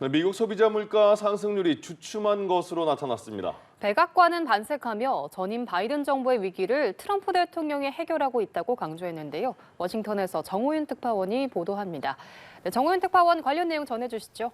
네, 미국 소비자 물가 상승률이 주춤한 것으로 나타났습니다. 백악관은 반색하며 전임 바이든 정부의 위기를 트럼프 대통령이 해결하고 있다고 강조했는데요. 워싱턴에서 정호윤 특파원이 보도합니다. 네, 정호윤 특파원 관련 내용 전해주시죠.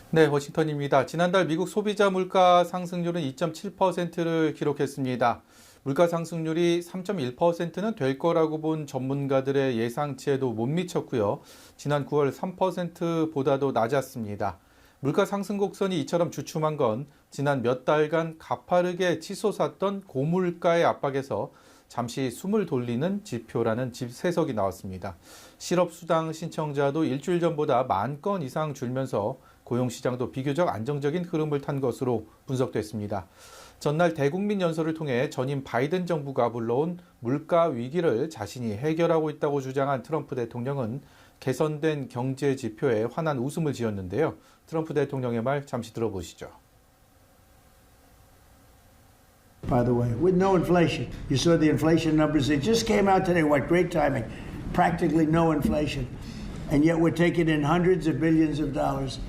네, 워싱턴입니다. 지난달 미국 소비자 물가 상승률은 2.7%를 기록했습니다. 물가 상승률이 3.1%는 될 거라고 본 전문가들의 예상치에도 못 미쳤고요. 지난 9월 3%보다도 낮았습니다. 물가 상승 곡선이 이처럼 주춤한 건 지난 몇 달간 가파르게 치솟았던 고물가의 압박에서 잠시 숨을 돌리는 지표라는 해석이 나왔습니다. 실업수당 신청자도 일주일 전보다 10,000건 이상 줄면서 고용시장도 비교적 안정적인 흐름을 탄 것으로 분석됐습니다. 전날 대국민 연설을 통해 전임 바이든 정부가 불러온 물가 위기를 자신이 해결하고 있다고 주장한 트럼프 대통령은 개선된 경제 지표에 환한 웃음을 지었는데요. 트럼프 대통령의 말 잠시 들어보시죠. By the way, with no inflation. You saw the inflation numbers. They just came out today. What great timing. Practically no inflation. And yet we're taking in hundreds of billions of dollars.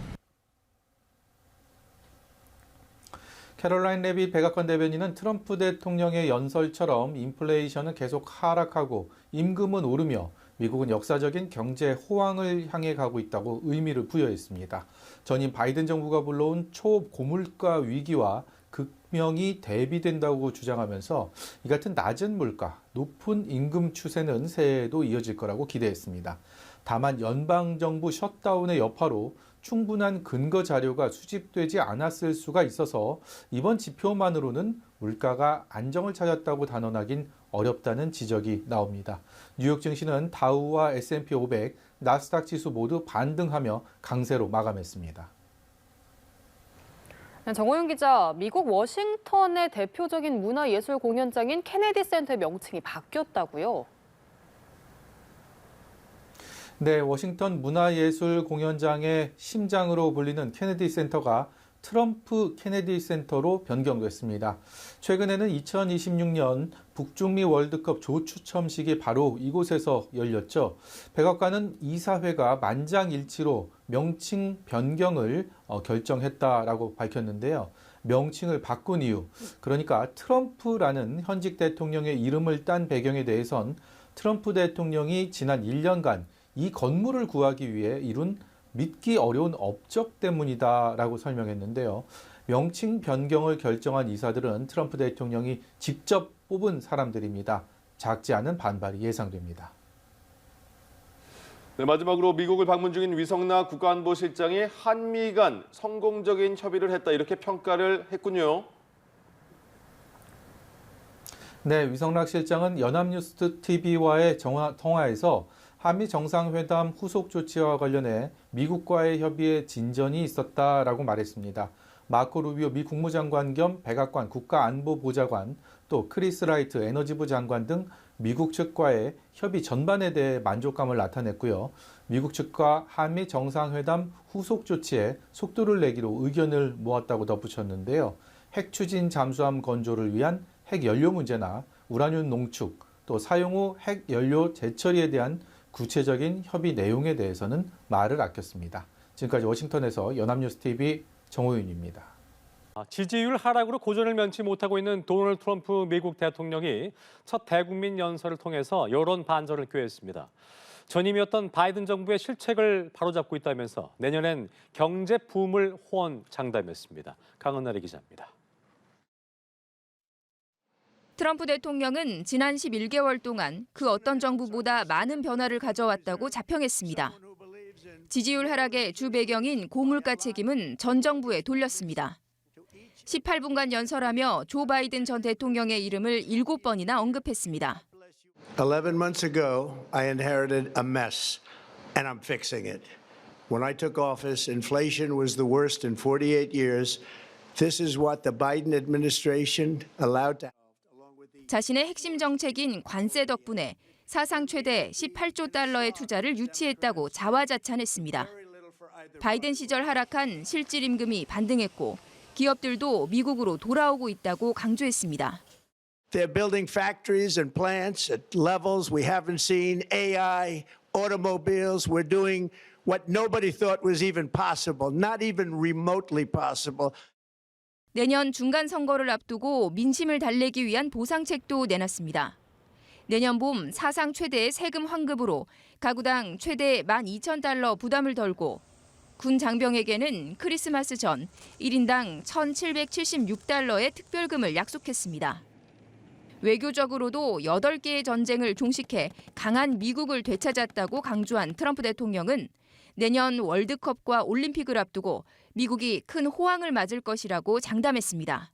캐롤라인 레빗 백악관 대변인은 트럼프 대통령의 연설처럼 인플레이션은 계속 하락하고 임금은 오르며 미국은 역사적인 경제 호황을 향해 가고 있다고 의미를 부여했습니다. 전임 바이든 정부가 불러온 초고물가 위기와 극명히 대비된다고 주장하면서 이 같은 낮은 물가, 높은 임금 추세는 새해에도 이어질 거라고 기대했습니다. 다만 연방정부 셧다운의 여파로 충분한 근거 자료가 수집되지 않았을 수가 있어서 이번 지표만으로는 물가가 안정을 찾았다고 단언하긴 어렵다는 지적이 나옵니다. 뉴욕 증시는 다우와 S&P 500, 나스닥 지수 모두 반등하며 강세로 마감했습니다. 정호윤 기자, 미국 워싱턴의 대표적인 문화예술 공연장인 케네디 센터의 명칭이 바뀌었다고요? 네, 워싱턴 문화예술 공연장의 심장으로 불리는 케네디 센터가 트럼프 케네디 센터로 변경됐습니다. 최근에는 2026년 북중미 월드컵 조추첨식이 바로 이곳에서 열렸죠. 백악관은 이사회가 만장일치로 명칭 변경을 결정했다라고 밝혔는데요. 명칭을 바꾼 이유, 그러니까 트럼프라는 현직 대통령의 이름을 딴 배경에 대해선 트럼프 대통령이 지난 1년간 이 건물을 구하기 위해 이룬 믿기 어려운 업적 때문이다라고 설명했는데요. 명칭 변경을 결정한 이사들은 트럼프 대통령이 직접 뽑은 사람들입니다. 작지 않은 반발이 예상됩니다. 네, 마지막으로 미국을 방문 중인 위성락 국가안보실장이 한미 간 성공적인 협의를 했다 이렇게 평가를 했군요. 네, 위성락 실장은 연합뉴스 TV와의 통화에서 한미 정상회담 후속 조치와 관련해 미국과의 협의에 진전이 있었다라고 말했습니다. 마코 루비오 미 국무장관 겸 백악관 국가안보보좌관, 또 크리스 라이트 에너지부 장관 등 미국 측과의 협의 전반에 대해 만족감을 나타냈고요. 미국 측과 한미 정상회담 후속 조치에 속도를 내기로 의견을 모았다고 덧붙였는데요. 핵 추진 잠수함 건조를 위한 핵 연료 문제나 우라늄 농축, 또 사용 후 핵 연료 재처리에 대한 구체적인 협의 내용에 대해서는 말을 아꼈습니다. 지금까지 워싱턴에서 연합뉴스TV 정호윤입니다. 지지율 하락으로 고전을 면치 못하고 있는 도널드 트럼프 미국 대통령이 첫 대국민 연설을 통해서 여론 반전을 꾀했습니다. 전임이었던 바이든 정부의 실책을 바로잡고 있다면서 내년엔 경제 붐을 호언장담했습니다. 강은나리 기자입니다. 트럼프 대통령은 지난 11개월 동안 그 어떤 정부보다 많은 변화를 가져왔다고 자평했습니다. 지지율 하락의 주 배경인 고물가 책임은 전 정부에 돌렸습니다. 18분간 연설하며 조 바이든 전 대통령의 이름을 7번이나 언급했습니다. 11 months ago, I inherited a mess, and I'm fixing it. When I took office, inflation was the worst in 48 years. This is what the Biden administration allowed to happen. 자신의 핵심 정책인 관세 덕분에 사상 최대 18조 달러의 투자를 유치했다고 자화자찬했습니다. 바이든 시절 하락한 실질 임금이 반등했고 기업들도 미국으로 돌아오고 있다고 강조했습니다. They're building factories and plants at levels we haven't seen, AI, automobiles. We're doing what nobody thought was even possible, not even remotely possible. 내년 중간 선거를 앞두고 민심을 달래기 위한 보상책도 내놨습니다. 내년 봄 사상 최대의 세금 환급으로 가구당 최대 12,000달러 부담을 덜고 군 장병에게는 크리스마스 전 1인당 1,776달러의 특별금을 약속했습니다. 외교적으로도 8개의 전쟁을 종식해 강한 미국을 되찾았다고 강조한 트럼프 대통령은 내년 월드컵과 올림픽을 앞두고 미국이 큰 호황을 맞을 것이라고 장담했습니다.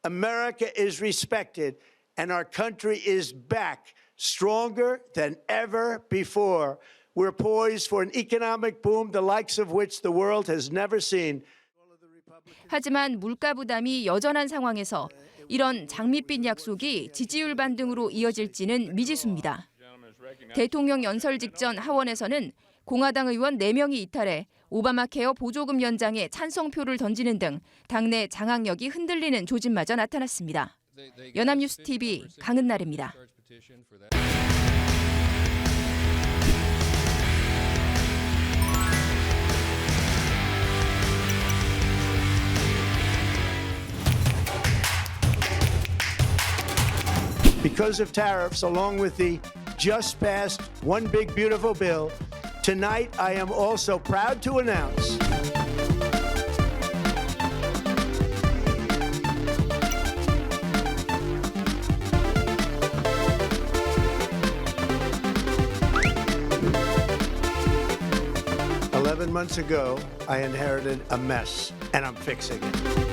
America is respected and our country is back stronger than ever before. We're poised for an economic boom the likes of which the world has never seen. 하지만 물가 부담이 여전한 상황에서 이런 장밋빛 약속이 지지율 반등으로 이어질지는 미지수입니다. 대통령 연설 직전 하원에서는 공화당 의원 4명이 이탈해 오바마 케어 보조금 연장에 찬성표를 던지는 등 당내 장악력이 흔들리는 조짐마저 나타났습니다. 연합뉴스 TV 강은나래입니다. Because of tariffs, along with the just passed One Big Beautiful Bill, tonight I am also proud to announce "11 months ago, I inherited a mess, and I'm fixing it."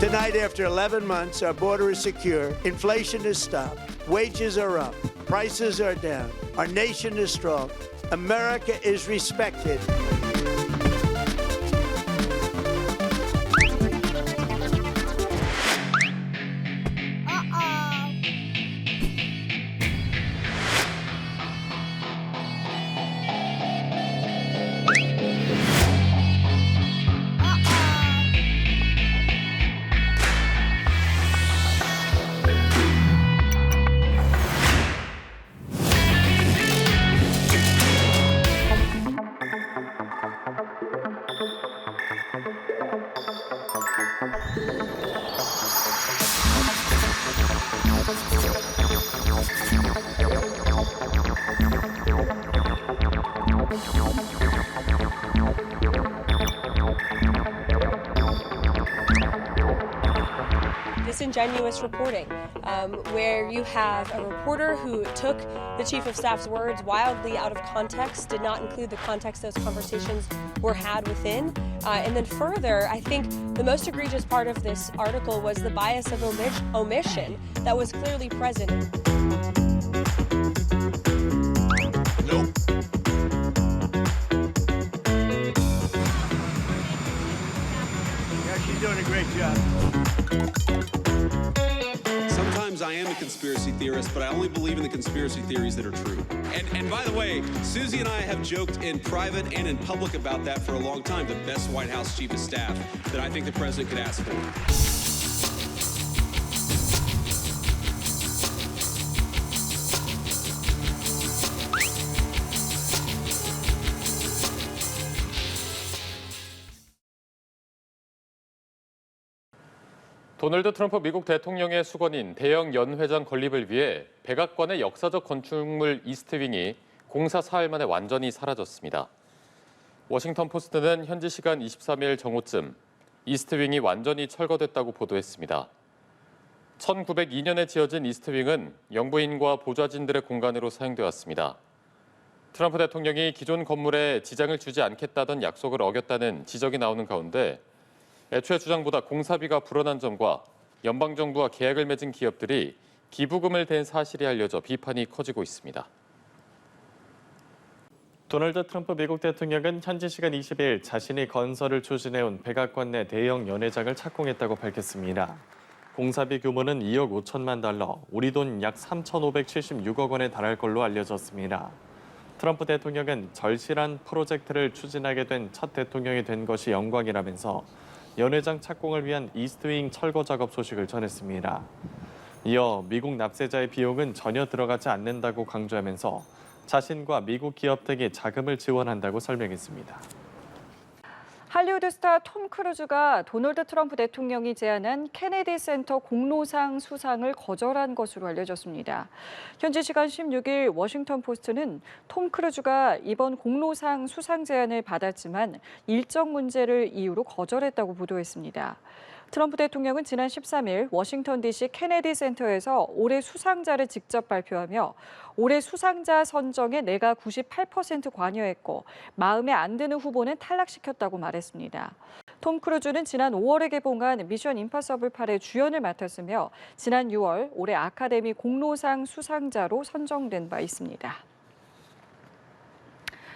Tonight, after 11 months, our border is secure, inflation is stopped, wages are up, prices are down, our nation is strong, America is respected. Disingenuous reporting, where you have a reporter who took the chief of staff's words wildly out of context, did not include the context those conversations were had within. And then further, I think the most egregious part of this article was the bias of omission that was clearly present. Nope. Yeah, she's doing a great job. Sometimes I am a conspiracy theorist, but I only believe in the conspiracy theories that are true. And by the way, Susie and I have joked in private and in public about that for a long time, the best White House chief of staff that I think the president could ask for. 도널드 트럼프 미국 대통령의 수건인 대형 연회장 건립을 위해 백악관의 역사적 건축물 이스트윙이 공사 사흘 만에 완전히 사라졌습니다. 워싱턴 포스트는 현지 시간 23일 정오쯤 이스트윙이 완전히 철거됐다고 보도했습니다. 1902년에 지어진 이스트윙은 영부인과 보좌진들의 공간으로 사용돼 왔습니다. 트럼프 대통령이 기존 건물에 지장을 주지 않겠다던 약속을 어겼다는 지적이 나오는 가운데 애초에 주장보다 공사비가 불어난 점과 연방정부와 계약을 맺은 기업들이 기부금을 댄 사실이 알려져 비판이 커지고 있습니다. 도널드 트럼프 미국 대통령은 현지 시간 20일 자신이 건설을 추진해온 백악관 내 대형 연회장을 착공했다고 밝혔습니다. 공사비 규모는 2억 5천만 달러, 우리 돈 약 3,576억 원에 달할 걸로 알려졌습니다. 트럼프 대통령은 절실한 프로젝트를 추진하게 된 첫 대통령이 된 것이 영광이라면서 연회장 착공을 위한 이스트윙 철거 작업 소식을 전했습니다. 이어 미국 납세자의 비용은 전혀 들어가지 않는다고 강조하면서 자신과 미국 기업 등이 자금을 지원한다고 설명했습니다. 할리우드 스타 톰 크루즈가 도널드 트럼프 대통령이 제안한 케네디 센터 공로상 수상을 거절한 것으로 알려졌습니다. 현지 시간 16일 워싱턴 포스트는 톰 크루즈가 이번 공로상 수상 제안을 받았지만 일정 문제를 이유로 거절했다고 보도했습니다. 트럼프 대통령은 지난 13일 워싱턴 DC 케네디 센터에서 올해 수상자를 직접 발표하며 올해 수상자 선정에 내가 98% 관여했고 마음에 안 드는 후보는 탈락시켰다고 말했습니다. 톰 크루즈는 지난 5월에 개봉한 미션 임파서블 8의 주연을 맡았으며 지난 6월 올해 아카데미 공로상 수상자로 선정된 바 있습니다.